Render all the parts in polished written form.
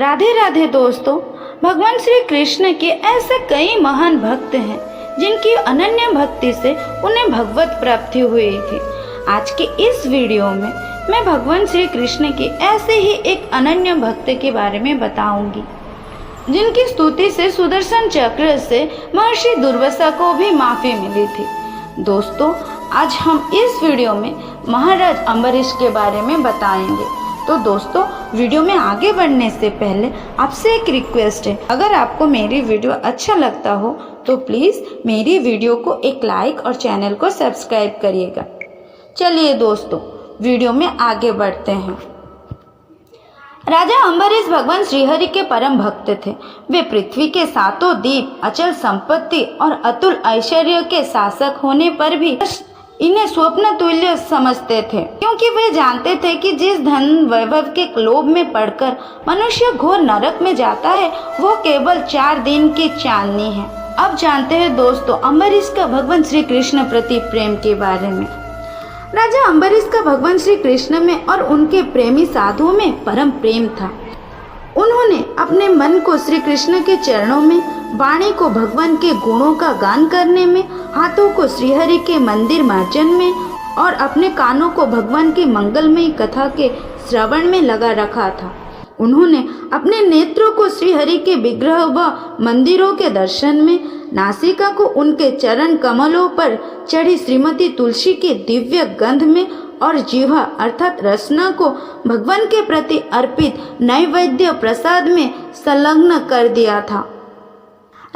राधे राधे दोस्तों। भगवान श्री कृष्ण के ऐसे कई महान भक्त हैं जिनकी अनन्य भक्ति से उन्हें भगवत प्राप्ति हुई थी। आज के इस वीडियो में मैं भगवान श्री कृष्ण के ऐसे ही एक अनन्य भक्त के बारे में बताऊंगी जिनकी स्तुति से सुदर्शन चक्र से महर्षि दुर्वासा को भी माफी मिली थी। दोस्तों, आज हम इस वीडियो में महाराज अम्बरीश के बारे में बताएंगे। तो दोस्तों, वीडियो में आगे बढ़ने से पहले आपसे एक रिक्वेस्ट है, अगर आपको मेरी वीडियो अच्छा लगता हो तो प्लीज़ मेरी वीडियो को एक लाइक और चैनल को सब्सक्राइब करिएगा। चलिए दोस्तों, वीडियो में आगे बढ़ते हैं। राजा अम्बरीश भगवान श्रीहरि के परम भक्त थे। वे पृथ्वी के सातों द्वीप, अचल संपत्ति और अतुल ऐश्वर्य के शासक होने पर भी इन्हें स्वप्न तुल्य समझते थे, क्योंकि वे जानते थे कि जिस धन वैभव के लोभ में पड़कर मनुष्य घोर नरक में जाता है वो केवल 4 दिन की चांदनी है। अब जानते हैं दोस्तों अम्बरीश का भगवान श्री कृष्ण प्रति प्रेम के बारे में। राजा अम्बरीश का भगवान श्री कृष्ण में और उनके प्रेमी साधुओं में परम प्रेम था। उन्होंने अपने मन को श्री कृष्ण के चरणों में, वाणी को भगवान के गुणों का गान करने में, हाथों को श्रीहरि के मंदिर मार्जन में और अपने कानों को भगवान की मंगलमयी कथा के श्रवण में लगा रखा था। उन्होंने अपने नेत्रों को श्रीहरि के विग्रह व मंदिरों के दर्शन में, नासिका को उनके चरण कमलों पर चढ़ी श्रीमती तुलसी के दिव्य गंध में और जीवा अर्थात रसना को भगवान के प्रति अर्पित नैवेद्य प्रसाद में संलग्न कर दिया था।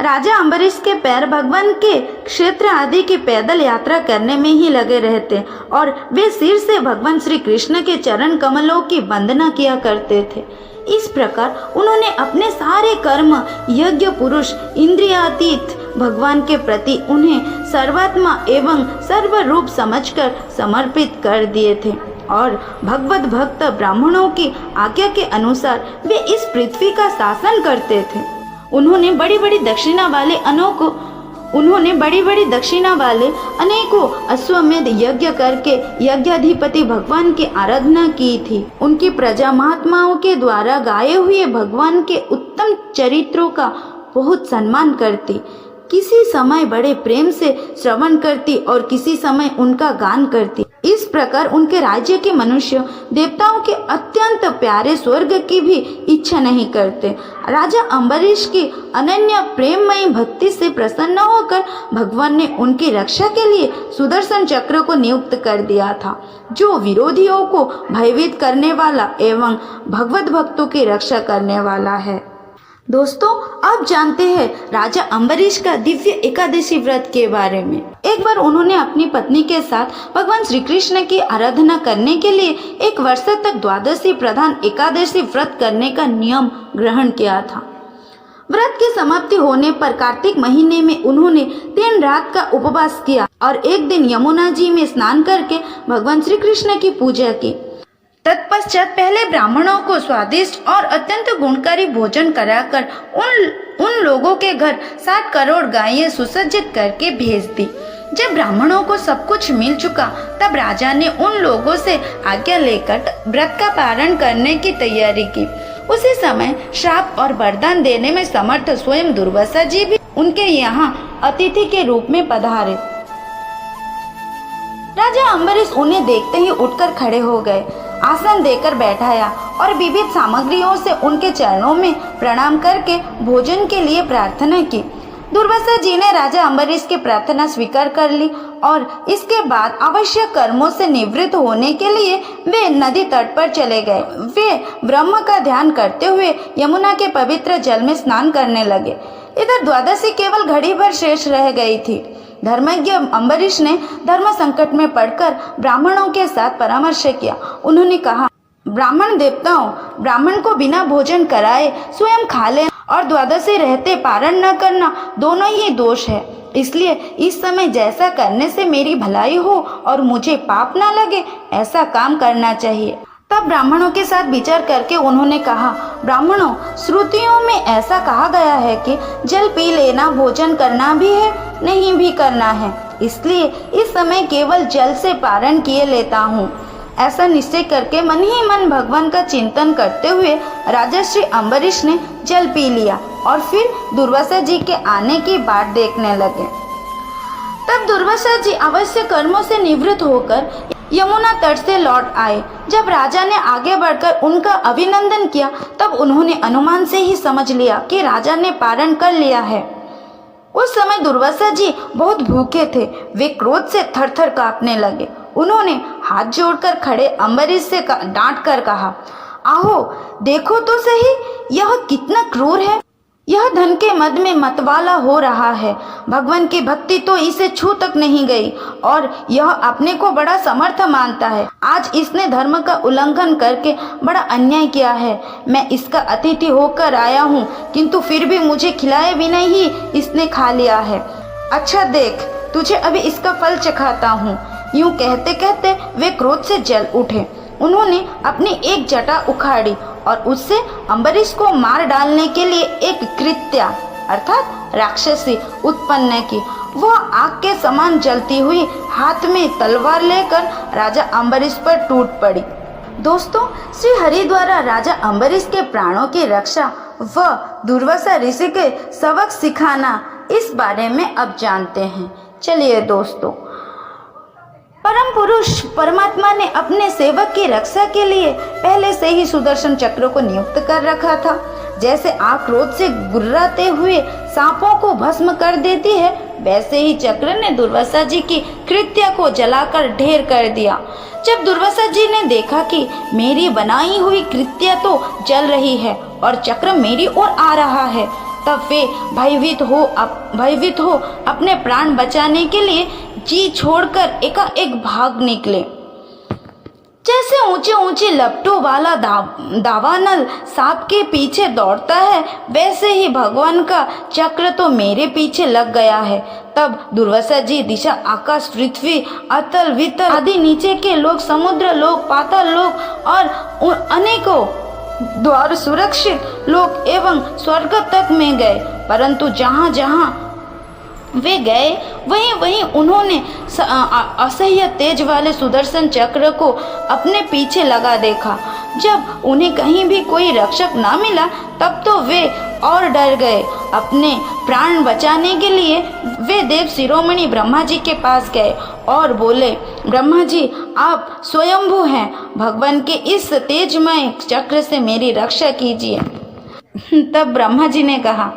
राजा अम्बरीश के पैर भगवान के क्षेत्र आदि की पैदल यात्रा करने में ही लगे रहते और वे सिर से भगवान श्री कृष्ण के चरण कमलों की वंदना किया करते थे। इस प्रकार उन्होंने अपने सारे कर्म यज्ञ पुरुष इंद्रियातीत भगवान के प्रति उन्हें सर्वात्मा एवं सर्वरूप समझकर समर्पित कर दिए थे और भगवत भक्त ब्राह्मणों की आज्ञा के अनुसार वे इस पृथ्वी का शासन करते थे। उन्होंने बड़ी बड़ी दक्षिणा वाले अनेकों अश्वमेध यज्ञ करके यज्ञाधिपति भगवान की आराधना की थी। उनकी प्रजा महात्माओं के द्वारा गाए हुए भगवान के उत्तम चरित्रों का बहुत सम्मान करती, किसी समय बड़े प्रेम से श्रवण करती और किसी समय उनका गान करती। इस प्रकार उनके राज्य के मनुष्य देवताओं के अत्यंत प्यारे स्वर्ग की भी इच्छा नहीं करते। राजा अम्बरीश की अनन्य प्रेममयी भक्ति से प्रसन्न होकर भगवान ने उनकी रक्षा के लिए सुदर्शन चक्र को नियुक्त कर दिया था, जो विरोधियों को भयभीत करने वाला एवं भगवत भक्तों की रक्षा करने वाला है। दोस्तों, अब जानते हैं राजा अम्बरीश का दिव्य एकादशी व्रत के बारे में। एक बार उन्होंने अपनी पत्नी के साथ भगवान श्री कृष्ण की आराधना करने के लिए 1 वर्ष तक द्वादशी प्रधान एकादशी व्रत करने का नियम ग्रहण किया था। व्रत की समाप्ति होने पर कार्तिक महीने में उन्होंने 3 रात का उपवास किया और एक दिन यमुना जी में स्नान करके भगवान श्री कृष्ण की पूजा की। तत्पश्चात पहले ब्राह्मणों को स्वादिष्ट और अत्यंत गुणकारी भोजन कराकर उन लोगों के घर 7 करोड़ गायें सुसज्जित करके भेज दी। जब ब्राह्मणों को सब कुछ मिल चुका तब राजा ने उन लोगों से आज्ञा लेकर व्रत का पालन करने की तैयारी की। उसी समय श्राप और वरदान देने में समर्थ स्वयं दुर्वासा जी भी उनके यहाँ अतिथि के रूप में पधारे। राजा अम्बरीश उन्हें देखते ही उठकर खड़े हो गए, आसन देकर बैठाया और विविध सामग्रियों से उनके चरणों में प्रणाम करके भोजन के लिए प्रार्थना की। दुर्वासा जी ने राजा अम्बरीश की प्रार्थना स्वीकार कर ली और इसके बाद आवश्यक कर्मों से निवृत्त होने के लिए वे नदी तट पर चले गए। वे ब्रह्म का ध्यान करते हुए यमुना के पवित्र जल में स्नान करने लगे। इधर द्वादशी केवल घड़ी भर शेष रह गई थी। धर्मज्ञ अम्बरीश ने धर्म संकट में पड़कर ब्राह्मणों के साथ परामर्श किया। उन्होंने कहा, ब्राह्मण देवताओं, ब्राह्मण को बिना भोजन कराए स्वयं खा लेना और द्वादशी रहते पारण न करना दोनों ही दोष है। इसलिए इस समय जैसा करने से मेरी भलाई हो और मुझे पाप न लगे ऐसा काम करना चाहिए। तब ब्राह्मणों के साथ विचार करके उन्होंने कहा, ब्राह्मणों, श्रुतियों में ऐसा कहा गया है कि जल पी लेना भोजन करना भी है, नहीं भी करना है। इसलिए इस समय केवल जल से पारण किए लेता हूँ। ऐसा निश्चय करके मन ही मन भगवान का चिंतन करते हुए राजर्षि अम्बरीश ने जल पी लिया और फिर दुर्वासा जी के आने की बाट देखने लगे। तब दुर्वासा जी अवश्य कर्मों से निवृत्त होकर यमुना तट से लौट आए। जब राजा ने आगे बढ़कर उनका अभिनंदन किया तब उन्होंने अनुमान से ही समझ लिया कि राजा ने पारण कर लिया है। उस समय दुर्वासा जी बहुत भूखे थे। वे क्रोध से थरथर कांपने लगे। उन्होंने हाथ जोड़कर खड़े अम्बरीश से डांट कर कहा, आहो देखो तो सही, यह कितना क्रूर है। यह धन के मद में मतवाला हो रहा है। भगवान की भक्ति तो इसे छू तक नहीं गई और यह अपने को बड़ा समर्थ मानता है। आज इसने धर्म का उल्लंघन करके बड़ा अन्याय किया है। मैं इसका अतिथि होकर आया हूँ, किंतु फिर भी मुझे खिलाए बिना ही इसने खा लिया है। अच्छा देख, तुझे अभी इसका फल चखाता हूँ। यूं कहते कहते वे क्रोध से जल उठे। उन्होंने अपनी एक जटा उखाड़ी और उससे अम्बरीश को मार डालने के लिए एक कृत्या अर्थात राक्षसी उत्पन्न की। वह आग के समान जलती हुई हाथ में तलवार लेकर राजा अम्बरीश पर टूट पड़ी। दोस्तों, श्री हरि द्वारा राजा अम्बरीश के प्राणों की रक्षा व दुर्वासा ऋषि के सबक सिखाना, इस बारे में अब जानते हैं। चलिए दोस्तों, परम पुरुष परमात्मा ने अपने सेवक की रक्षा के लिए पहले से ही सुदर्शन चक्र को नियुक्त कर रखा था। जैसे आग क्रोध से गुर्राते हुए सांपों को भस्म कर देती है, वैसे ही चक्र ने दुर्वासा जी की कृत्या को जलाकर ढेर कर दिया। जब दुर्वासा जी ने देखा कि मेरी बनाई हुई कृत्या तो जल रही है और चक्र मेरी ओर आ रहा है, तब वे भयभीत हो अपने प्राण बचाने के लिए जी छोड़कर एकाएक भाग निकले। जैसे ऊंचे ऊंचे लपटों वाला दावानल सांप के पीछे दौड़ता है, वैसे ही भगवान का चक्र तो मेरे पीछे लग गया है। तब दुर्वासा जी दिशा, आकाश, पृथ्वी, अतल वितल आदि नीचे के लोक, समुद्र लोक, पाताल लोक और अनेकों द्वार सुरक्षित लोक एवं स्वर्ग तक में गए। परंतु जहाँ जहाँ वे गए वहीं वहीं उन्होंने असह्य तेज वाले सुदर्शन चक्र को अपने पीछे लगा देखा। जब उन्हें कहीं भी कोई रक्षक न मिला तब तो वे और डर गए। अपने प्राण बचाने के लिए वे देव शिरोमणि ब्रह्मा जी के पास गए और बोले, ब्रह्मा जी आप स्वयंभू हैं, भगवान के इस तेजमय चक्र से मेरी रक्षा कीजिए। तब ब्रह्मा जी ने कहा,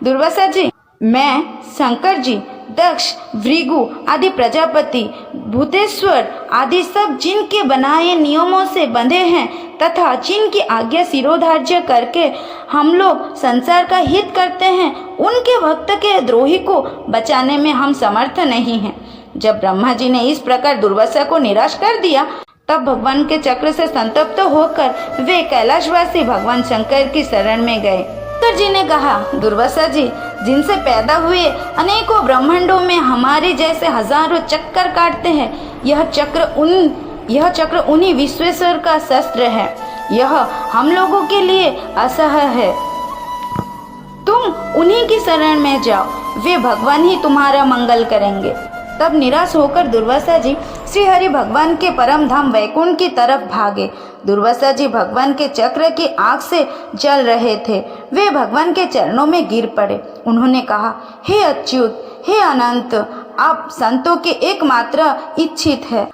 दुर्वासा जी, मैं शंकर जी, दक्ष, भृगु आदि प्रजापति, भूतेश्वर आदि सब जिनके बनाए नियमों से बंधे हैं तथा जिनकी आज्ञा शिरोधार्य करके हम लोग संसार का हित करते हैं, उनके भक्त के द्रोही को बचाने में हम समर्थ नहीं हैं। जब ब्रह्मा जी ने इस प्रकार दुर्वासा को निराश कर दिया, तब भगवान के चक्र से संतप्त होकर वे कैलाशवासी भगवान शंकर की शरण में गए। शंकर जी ने कहा, दुर्वासा जी, जिनसे पैदा हुए अनेकों ब्रह्मांडों में हमारे जैसे हजारों चक्कर काटते हैं, यह चक्र उन्हीं विश्वेश्वर का शस्त्र है। यह हम लोगों के लिए असह्य है। तुम उन्हीं की शरण में जाओ, वे भगवान ही तुम्हारा मंगल करेंगे। तब निराश होकर दुर्वासा जी श्री हरि भगवान के परम धाम वैकुंठ की तरफ भागे। दुर्वासा जी भगवान के चक्र की आग से जल रहे थे। वे भगवान के चरणों में गिर पड़े। उन्होंने कहा, हे अच्युत, हे अनंत, आप संतों के एकमात्र इच्छित है।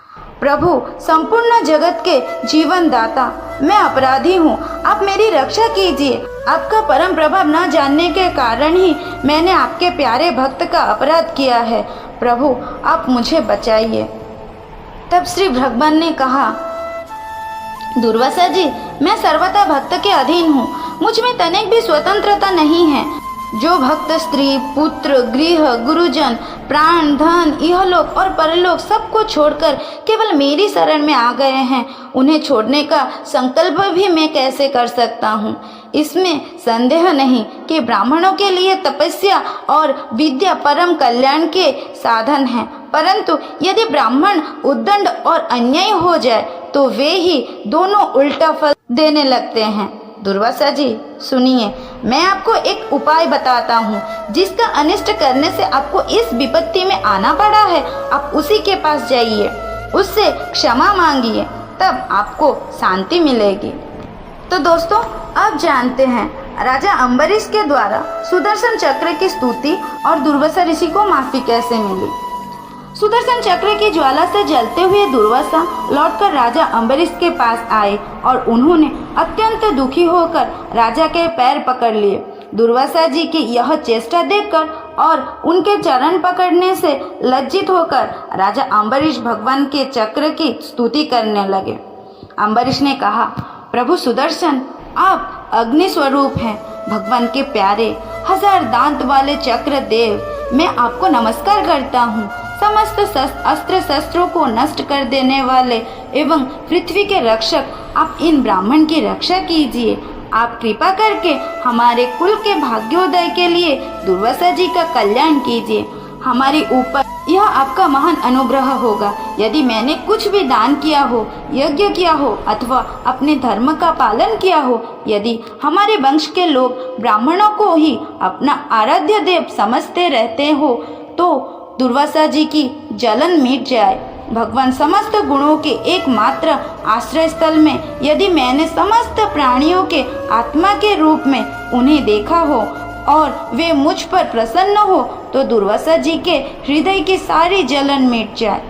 प्रभु, संपूर्ण जगत के जीवन दाता, मैं अपराधी हूँ, आप मेरी रक्षा कीजिए। आपका परम प्रभाव न जानने के कारण ही मैंने आपके प्यारे भक्त का अपराध किया है। प्रभु, आप मुझे बचाइए। तब श्री भगवान ने कहा, दुर्वासा जी, मैं सर्वथा भक्त के अधीन हूँ, मुझ में तनिक भी स्वतंत्रता नहीं है। जो भक्त स्त्री, पुत्र, गृह, गुरुजन, प्राण, धन, इहलोक और परलोक सबको छोड़कर केवल मेरी शरण में आ गए हैं, उन्हें छोड़ने का संकल्प भी मैं कैसे कर सकता हूँ। इसमें संदेह नहीं कि ब्राह्मणों के लिए तपस्या और विद्या परम कल्याण के साधन हैं, परंतु यदि ब्राह्मण उद्दंड और अन्यायी हो जाए तो वे ही दोनों उल्टा फल देने लगते हैं। दुर्वासा जी सुनिए, मैं आपको एक उपाय बताता हूँ, जिसका अनिष्ट करने से आपको इस विपत्ति में आना पड़ा है। आप उसी के पास जाइए, उससे क्षमा मांगिए, तब आपको शांति मिलेगी। तो दोस्तों अब जानते हैं राजा अम्बरीश के द्वारा सुदर्शन चक्र की स्तुति और दुर्वासा ऋषि को माफी कैसे मिली। सुदर्शन चक्र की ज्वाला से जलते हुए दुर्वासा लौटकर राजा अम्बरीश के पास आए और उन्होंने अत्यंत दुखी होकर राजा के पैर पकड़ लिए। दुर्वासा जी की यह चेष्टा देखकर और उनके चरण पकड़ने से लज्जित होकर राजा अम्बरीश भगवान के चक्र की स्तुति करने लगे। अम्बरीश ने कहा, प्रभु सुदर्शन, आप अग्नि स्वरूप हैं, भगवान के प्यारे 1000 दांत वाले चक्र देव, मैं आपको नमस्कार करता हूँ। समस्त अस्त्र शस्त्रों को नष्ट कर देने वाले एवं पृथ्वी के रक्षक, आप इन ब्राह्मण की रक्षा कीजिए। आप कृपा करके हमारे कुल के भाग्योदय के लिए दुर्वासा जी का कल्याण कीजिए। हमारे ऊपर यह आपका महान अनुग्रह होगा। यदि मैंने कुछ भी दान किया हो, यज्ञ किया हो अथवा अपने धर्म का पालन किया हो, यदि हमारे वंश के लोग ब्राह्मणों को ही अपना आराध्य देव समझते रहते हो, तो दुर्वासा जी की जलन मिट जाए। भगवान समस्त गुणों के एकमात्र आश्रय स्थल में यदि मैंने समस्त प्राणियों के आत्मा के रूप में उन्हें देखा हो और वे मुझ पर प्रसन्न हो, तो दुर्वासा जी के हृदय की सारी जलन मिट जाए।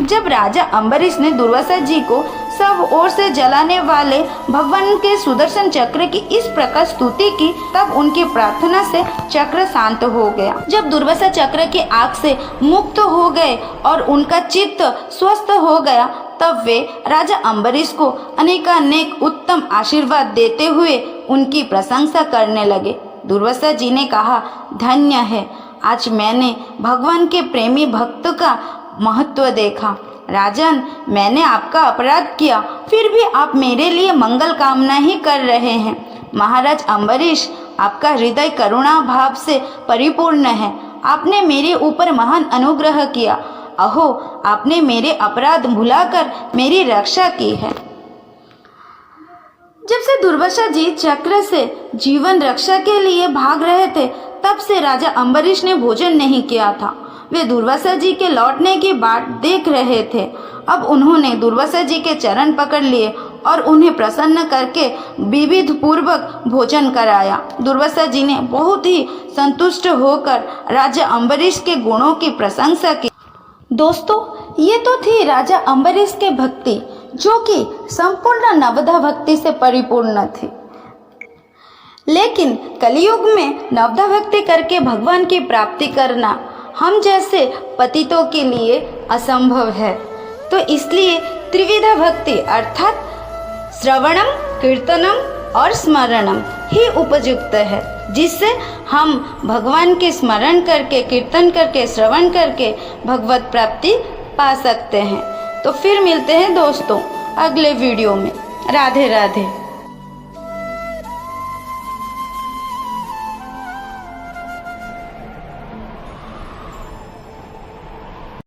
जब राजा अम्बरीश ने दुर्वासा जी को सब ओर से जलाने वाले भगवान के सुदर्शन चक्र की इस प्रकार स्तुति की, तब उनकी प्रार्थना से चक्र शांत हो गया। जब दुर्वासा चक्र की आग से मुक्त हो गए और उनका चित्त स्वस्थ हो गया, तब वे राजा अम्बरीश को अनेकानेक उत्तम आशीर्वाद देते हुए उनकी प्रशंसा करने लगे। दुर्वासा जी ने कहा, धन्य है, आज मैंने भगवान के प्रेमी भक्त का महत्व देखा। राजन, मैंने आपका अपराध किया, फिर भी आप मेरे लिए मंगल कामना ही कर रहे हैं। महाराज अम्बरीश, आपका हृदय करुणा भाव से परिपूर्ण है। आपने मेरे ऊपर महान अनुग्रह किया। अहो, आपने मेरे अपराध भुलाकर मेरी रक्षा की है। जब से दुर्वासा जी चक्र से जीवन रक्षा के लिए भाग रहे थे, तब से राजा अम्बरीश ने भोजन नहीं किया था। वे दुर्वासा जी के लौटने की बाट देख रहे थे। अब उन्होंने दुर्वासा जी के चरण पकड़ लिए और उन्हें प्रसन्न करके विविध पूर्वक भोजन कराया। दुर्वासा जी ने बहुत ही संतुष्ट होकर राजा अम्बरीश के गुणों की प्रशंसा की। दोस्तों, ये तो थी राजा अम्बरीश की भक्ति, जो कि संपूर्ण नवधा भक्ति से परिपूर्ण थी। लेकिन कलयुग में नवधा भक्ति करके भगवान की प्राप्ति करना हम जैसे पतितों के लिए असंभव है। तो इसलिए त्रिविधा भक्ति अर्थात श्रवणम, कीर्तनम और स्मरणम ही उपयुक्त है, जिससे हम भगवान के स्मरण करके, कीर्तन करके, श्रवण करके भगवत प्राप्ति पा सकते हैं। तो फिर मिलते हैं दोस्तों अगले वीडियो में। राधे राधे।